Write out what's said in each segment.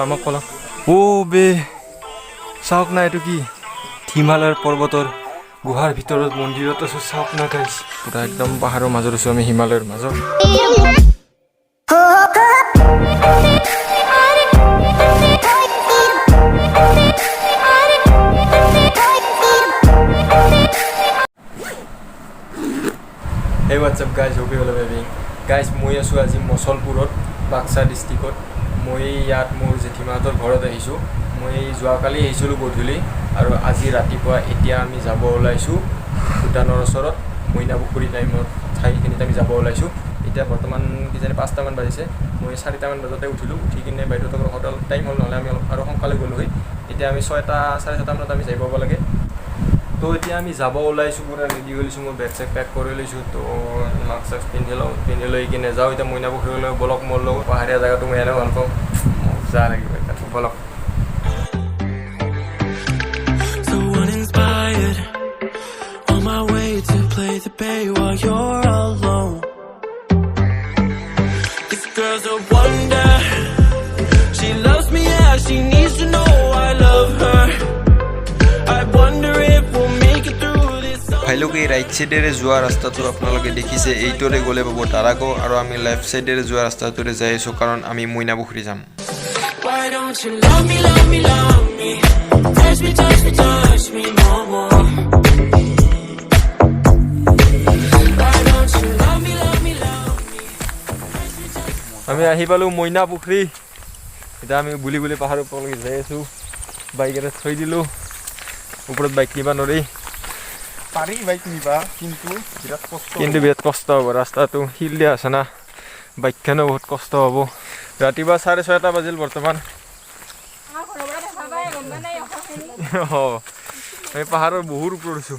আমাক ক'লা বে চাওক না এইটো কি হিমালয়ৰ পৰ্বতৰ গুহাৰ ভিতৰত মন্দিৰত আছো চাওক না গাইছ পুৰা একদম পাহাৰৰ মাজত আছো আমি হিমালয়ৰ মাজত Hey what's up guys, hope you all are well. Guys, মই আছো আজি মছলপুৰত বাক্সা ডিস্ট্ৰিক্টত মই ইয়াত মোৰ জেঠিমাহঁতৰ ঘৰত আহিছো মই যোৱাকালি আহিছিলো গধূলি আৰু আজি ৰাতিপুৱা এতিয়া আমি যাব ওলাইছো ভূটানৰ ওচৰত মইনাপুখুৰী টাইমত ঠাইখিনিত আমি যাব ওলাইছো এতিয়া বৰ্তমান কিজানি 5টা মান বাজিছে মই 4টা মান বজাতে উঠিলো উঠি কিনে বাইদেউহঁতৰ হোটেল টাইম হ'ল নহ'লে আমি আৰু সোনকালে গ'লো হয় এতিয়া আমি 6টা 6:30 মানত আমি যাই পাব লাগে তো এতিয়া আমি যাব ওলাইছো পুৰা ৰেডি হৈছো মই বেগ চেক পেক কৰি লৈছো তো মাস্ক পিন্ধি লৈ কিনে যাওঁ এতিয়া মইনাপুখুৰীলৈ বলক মোৰ লগত পাহাৰীয়া জেগাটো মই এনেও ভাল পাওঁ মজা লাগিব এতিয়া বলক ভাইলোকে ৰাইট সাইডেৰে যোৱা ৰাস্তাটো আপোনালোকে দেখিছে এইটোৰে গ'লে পাব তাৰাকো আৰু আমি লেফট সাইডেৰে যোৱা ৰাস্তাটোৰে যাই আছো কাৰণ আমি মইনাপুখুৰী যাম আমি আহি পালো মইনাপুখুৰী এতিয়া আমি বুলি পাহাৰৰ ওপৰলৈকে যাই আছো বাইকেৰে থৈ দিলো ওপৰত বাইক নিবা নৰি পাৰি বাইক নিবা কিন্তু বিৰাট কষ্ট হ'ব ৰাস্তাটো হিল দিয়া আছে না বাইকখনো বহুত কষ্ট হ'ব ৰাতিপুৱা 6:30 বাজিল বৰ্তমান আমি পাহাৰৰ বহুত ওপৰত আছো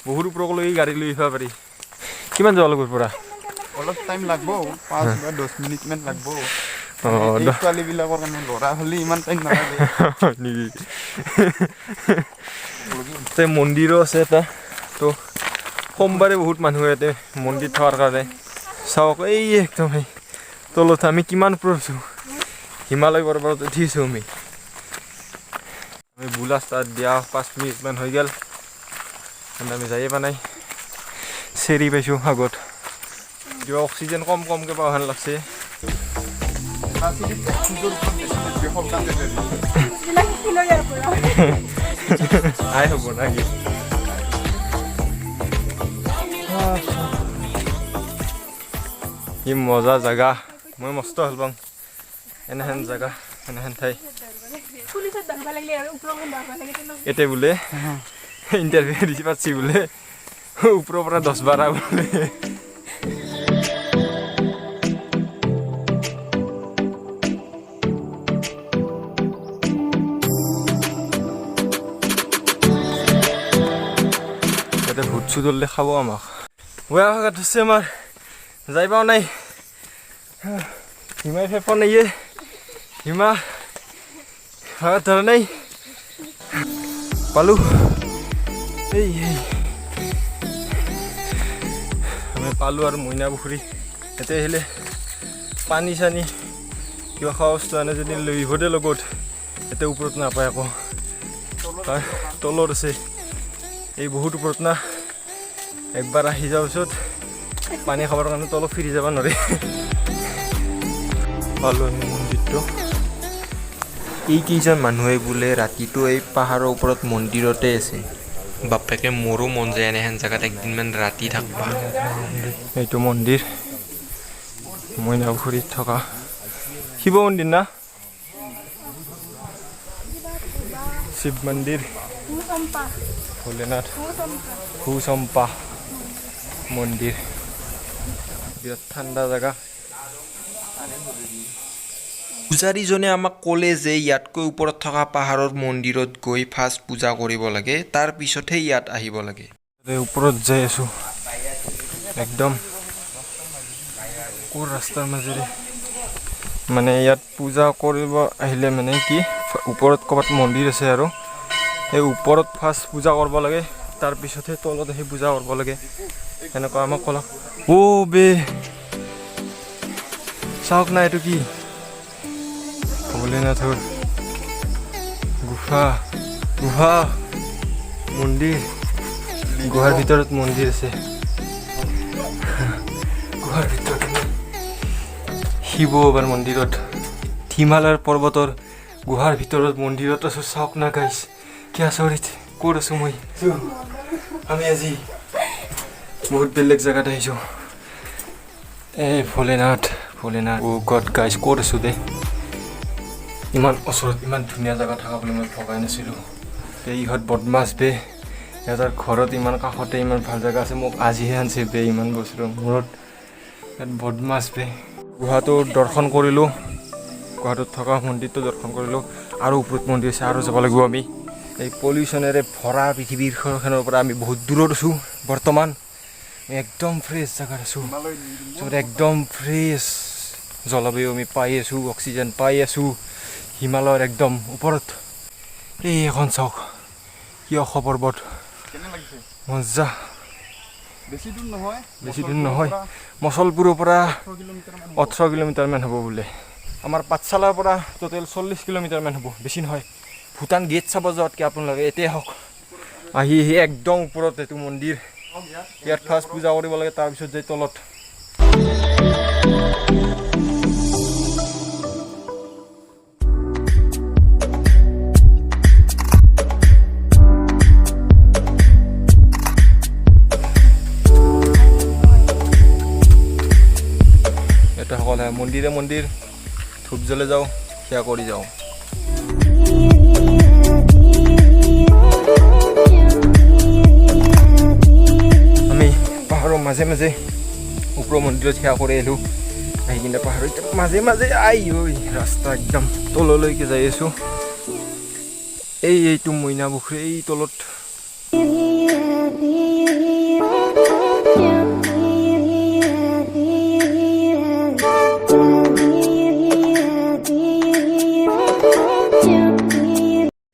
বহুত ওপৰলৈকে গাড়ী লৈ আহিব পাৰি কিমান যাব লাগিব পৰা অলপ টাইম লাগব 5 বা 10 মিনিট মান লাগব ছোৱালীবিলাকৰ কাৰণে ল'ৰা হ'লে ইমান টাইম নালাগে নেকি মন্দিৰো আছে এটা তো সোমবাৰে বহুত মানুহ ইয়াতে মন্দিৰ থকাৰ কাৰণে চাওক এই একদম তলত আমি কিমান ওপৰত আছো হিমালয় পৰ্বতত উঠিছো আমি বুলা ষ্টাৰ্ট দিয়া 5 মিনিটমান হৈ গ'ল আমি যায়ে পোৱা নাই চেৰি পাইছোঁ আগত কিবা অক্সিজেন কমকৈ পাওঁ হেন লাগছে আই হ'ব নাকি কি মজা জাগা মই মস্ত ভাল পাওঁ এনেহেন জাগা এনেহেন ঠাই এতে বোলে ইণ্টাৰভিউ দিছি পাচ্ছি বোলে ওপৰৰ পৰা 10-12 বোলে ইয়াতে ভূত চুত হ'লে খাব আমাক বেয়া ভাগাত ধৰিছে আমাৰ যাই পাওঁ নাই হিমাই ফেফৰ নাইয়ে হিমা ভাগাত ধৰা নাই পালো এই আমি পালো আৰু মইনাপুখুৰী ইয়াতে আহিলে পানী চানী কিবা খোৱা বস্তু আনে যদি লৈ আহিব দে লগত ইয়াতে ওপৰত নাপায় আকৌ তলত আছে এই বহুত ওপৰত না একবাৰ আহি যোৱাৰ পিছত পানী খাবৰ কাৰণে তলত ফিৰি যাব নোৱাৰে পালো আমি মন্দিৰটো এইকেইজন মানুহে বোলে ৰাতিটো এই পাহাৰৰ ওপৰত মন্দিৰতে আছে বাপেকে মোৰো মন যায় এনেহেন জেগাত একদিনমান ৰাতি থাকবা এইটো মন্দিৰ মইনাপুখুৰীত থকা শিৱ মন্দিৰ না শিৱ মন্দিৰ ভোলেনাথ ভূচম্পা মন্দিৰ বিৰাট ঠাণ্ডা জেগা পূজাৰীজনে আমাক ক'লে যে ইয়াতকৈ ওপৰত থকা পাহাৰৰ মন্দিৰত গৈ ফাৰ্ষ্ট পূজা কৰিব লাগে তাৰ পিছতহে ইয়াত আহিব লাগে ওপৰত যাই আছো একদম ক'ৰ ৰাস্তাৰ মাজেৰে মানে ইয়াত পূজা কৰিব আহিলে মানে কি ওপৰত ক'ৰবাত মন্দিৰ আছে আৰু এই ওপৰত ফাৰ্ষ্ট পূজা কৰিব লাগে তাৰ পিছতহে তলত আহি পূজা কৰিব লাগে এনেকুৱা আমাক ক'লা বে চাওক না এইটো কি ভোলেনাথৰ গুহা গুহা মন্দিৰ গুহাৰ ভিতৰত মন্দিৰ আছে গুহাৰ ভিতৰত শিৱ বাবাৰ মন্দিৰত হিমালয়ৰ পৰ্বতৰ গুহাৰ ভিতৰত মন্দিৰত আছোঁ চাওক না গাইছ কি আচৰিত ক'ত আছোঁ মই আমি আজি বহুত বেলেগ জেগাত আহিছোঁ এই ভোলেনাথ অ' গড গাইছ ক'ত আছোঁ দে ইমান ওচৰত ইমান ধুনীয়া জেগা থকা বুলি মই ভবাই নাছিলোঁ ইহঁত বদমাছ বে সিহঁতৰ ঘৰত ইমান কাষতে ইমান ভাল জেগা আছে মোক আজিহে আনিছে বে ইমান বছৰৰ মূৰত ইয়াত বদমাছ বে গুহাটো দৰ্শন কৰিলোঁ গুহাটোত থকা মন্দিৰটো দৰ্শন কৰিলোঁ আৰু ওপৰত মন্দিৰ আছে আৰু যাব লাগিব আমি এই পলিউশ্যনেৰে ভৰা পৃথিৱীখনৰ পৰা আমি বহুত দূৰত আছোঁ বৰ্তমান একদম ফ্ৰেছ জেগাত আছোঁ য'ত একদম ফ্ৰেছ জলবায়ু আমি পাই আছোঁ অক্সিজেন পাই আছোঁ হিমালয়ৰ একদম ওপৰত এই এখন চাওক কি অশ পৰ্বত মজা বেছি দূৰ নহয় মচলপুৰৰ পৰা 18 কিলোমিটাৰমান হ'ব বোলে আমাৰ পাঠশালাৰ পৰা টোটেল 40 কিলোমিটাৰমান হ'ব বেছি নহয় ভূটান গেট চাব যোৱাতকৈ আপোনালোকে এতিয়াই হওক আহি একদম ওপৰত এইটো মন্দিৰ ইয়াত ফাৰ্ষ্ট পূজা কৰিব লাগে তাৰপিছত যাই তলত এটা সকল মন্দিৰে মন্দিৰ ধূপ জ্বলে যাওঁ সেয়া কৰি যাওঁ আমি পাহাৰৰ মাজে মাজে ওপৰৰ মন্দিৰত সেৱা কৰি আহিলোঁ আহি কিনে পাহাৰৰ মাজে মাজে ৰাস্তা একদম তললৈকে যাই আছোঁ এইটো মইনা পুখুৰী এই তলত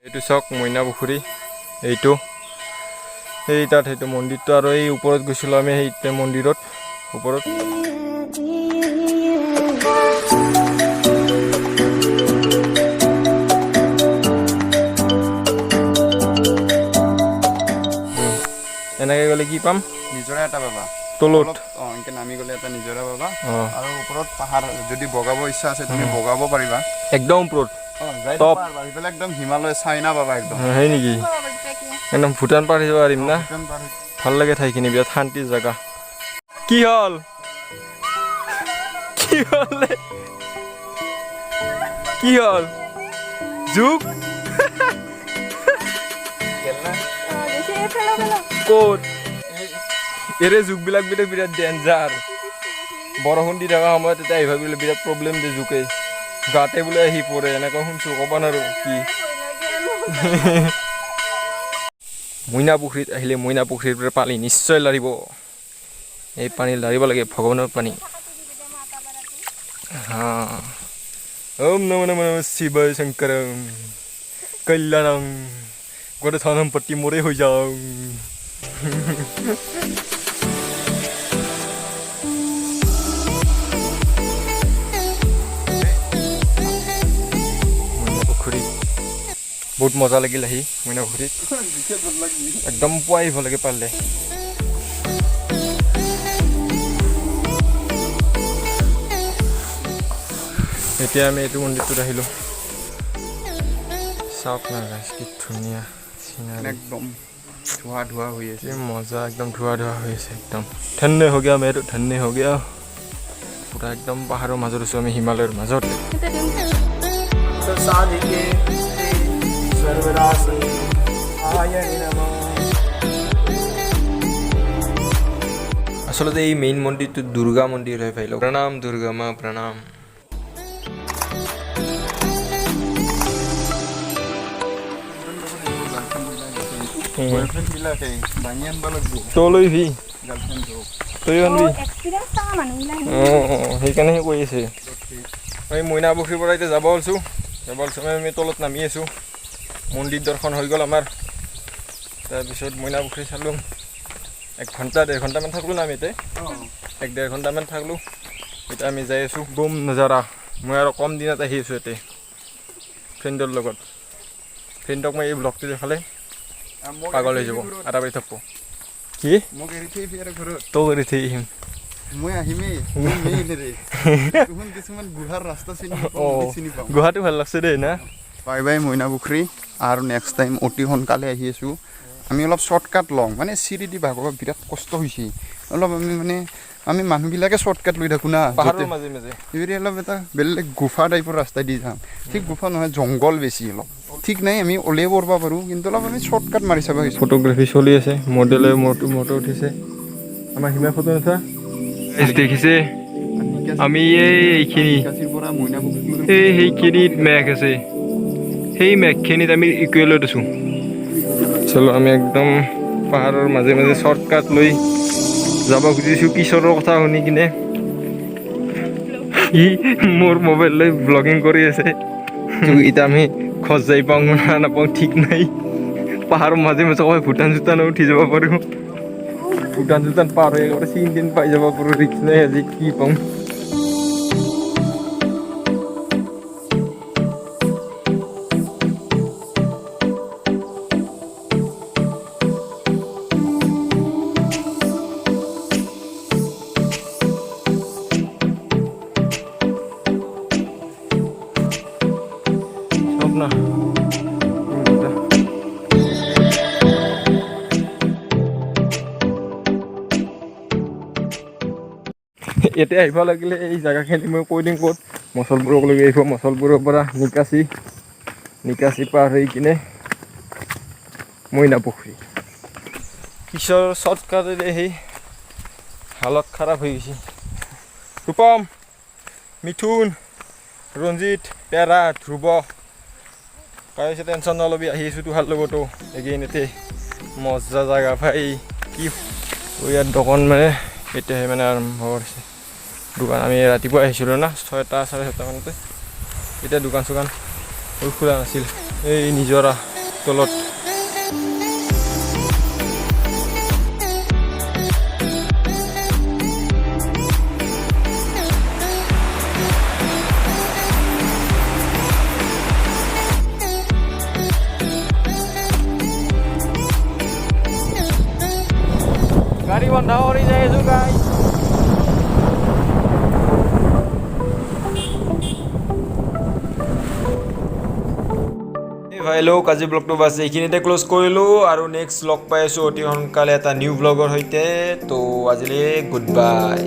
এইটো চাওক মইনা পুখুৰী এইটো এই তাত সেইটো মন্দিৰটো আৰু এই ওপৰত গৈছিলোঁ আমি সেই মন্দিৰত ওপৰত এনেকৈ গ'লে কি পাম নিজৰা এটা পাবা তলত এনেকৈ নামি গ'লে এটা নিজৰা পাবা আৰু ওপৰত পাহাৰ যদি বগাব ইচ্ছা আছে তুমি বগাব পাৰিবা একদম ওপৰত টপ এইফালে একদম হিমালয় চাইনা পাবা একদম হয় নেকি একদম ভূটান পাৰ আহিব পাৰিম না ভাল লাগে ঠাইখিনি বিৰাট শান্তিৰ জেগা কি হ'ল যুগ ক'ত এৰে যুগবিলাক বোলে বিৰাট ডেঞ্জাৰ বৰষুণ দি থকা সময়ত এতিয়া আহিবা বোলে বিৰাট প্ৰব্লেম দিয়ে জোকে গাতে বোলে আহি পৰে এনেকুৱা শুনছোঁ ক'ব নোৱাৰো কি মইনা পুখুৰীত আহিলে মইনা পুখুৰীৰ পৰা পানী নিশ্চয় লাৰিব এই পানী লাৰিব লাগে ভগৱানৰ পানী ওম নমো নমঃ শিৱায় শংকৰং কল্যাণং গোটেই ধন সম্পত্তি মোৰে হৈ যাওঁ বহুত মজা লাগিল আহি মইনা পুখুৰীত একদম পুৱাই আহিব লাগে পাৰিলে এতিয়া আমি এইটো মন্দিৰটোত আহিলোঁ চাওক না গাইছ কি ধুনীয়া একদম ধোৱা হৈ আছে মজা একদম ধোৱা হৈ আছে একদম ধন্য হৈ গয়া মেৰ ধন্য হৈ গয়া পুৰা একদম পাহাৰৰ মাজত আছোঁ আমি হিমালয়ৰ মাজত আচলতে এই মেইন মন্দিৰটো দুৰ্গা মন্দিৰ হৈ পাৰিলোঁ প্ৰণাম দুৰ্গা মা প্ৰণাম তলৈ ভি তই আনবি সেইকাৰণেহে কৈ আছে আমি মইনা পুখুৰীৰ পৰা এতিয়া যাব ওলাইছোঁ আমি তলত নামি আছোঁ মন্দিৰ দৰ্শন হৈ গ'ল আমাৰ তাৰপিছত মইনা পুখুৰী চালোঁ 1 ঘণ্টা 1.5 ঘণ্টামান থাকলোঁ না আমি এতিয়া 1-1.5 ঘণ্টামান থাকলোঁ এতিয়া আমি যাই আছোঁ বম নজাৰা মই আৰু কম দিনত আহি আছোঁ ইয়াতে ফ্ৰেণ্ডৰ লগত ফ্ৰেণ্ডক মই এই ব্লগটো দেখালে পাগল হৈ যাব আটা পাৰি থাকব কি মোক এৰি থৈ আৰু ঘৰত তই এৰি থৈ আহিম মই আহিমেই তুহুন কিছুমান গুহাৰ ৰাস্তা চিনি পাওঁ গুৱাহাটী ভাল লাগছে দেই না বাই বাই মইনাপুখুৰী আৰু নেক্সট টাইম অতি সোনকালে আহি আছোঁ আমি অলপ শ্বৰ্টকাট লওঁ মানে চিৰি দি ভাগৰ বিৰাট কষ্ট হৈছে অলপ আমি মানুহবিলাকে শ্বৰ্টকাট লৈ থাকোঁ না পাহাৰৰ মাজে মাজে এইবাৰ অলপ এটা বেলেগ গুফা টাইপৰ ৰাস্তা দি যাম ঠিক গুফা নহয় জংঘল বেছি অলপ ঠিক নাই আমি ওলাই পৰব পাৰোঁ কিন্তু অলপ আমি শ্বৰ্টকাট মাৰি চাব গৈছোঁ ফটোগ্ৰাফী চলি আছে মডেলে মটো উঠিছে আমাৰ হিমা ফটো নুঠা দেখিছে আমি এইখিনি সেইখিনিত মেঘ আছে সেই মেঘখিনিত আমি ইকুৱেলত আছোঁ চলো আমি একদম পাহাৰৰ মাজে মাজে শ্বৰ্টকাট লৈ যাব খুজিছোঁ কিশোৰৰ কথা শুনি কিনে ই মোৰ মোবাইল লৈ ব্লগিং কৰি আছে এতিয়া আমি খোজ যাই পাওঁ না নাপাওঁ ঠিক নাই পাহাৰৰ মাজে মাজে কয় ভূটান চুটানো উঠি যাব পাৰোঁ ভূটান চুটান পাৰ হৈ একেবাৰে চিন পাই যাব পাৰোঁ ৰিক্স নাই আজি কি পাওঁ না এতিয়া আহিব লাগিলে এই জেগাখিনি মই কৈ দিম ক'ত মচলপুৰকলৈকে আহিব মচলপুৰৰ পৰা নিকাচি পাৰ হৈ কিনে মইনাপুখুৰী কিশোৰ শ্বৰ্টকাটেৰে সেই হালত খাৰাপ হৈ গৈছে ৰূপম মিথুন ৰঞ্জিত পেৰা ধ্ৰুৱ কাইছে টেনশ্যন নলবি আহি আছোঁ তোহাৰ লগতো এগেইনতে মজা জেগা ভাই কি ইয়াত দোকান মানে এতিয়াহে মানে আৰম্ভ কৰিছে দোকান আমি ৰাতিপুৱা আহিছিলোঁ না 6টা 6:30 মানতে এতিয়া দোকান চোকান খোলা নাছিল এই নিজৰা তলত গাড়ি বন্ধ কৰি যাই আছোঁ গাইজ ভাই লোক আজি ব্লগটো বাছ এইখিনিতে ক্ল'জ কৰিলোঁ আৰু নেক্সট লগ পাই আছোঁ অতি সোনকালে এটা নিউ ব্লগৰ সৈতে তো আজিলৈ গুড বাই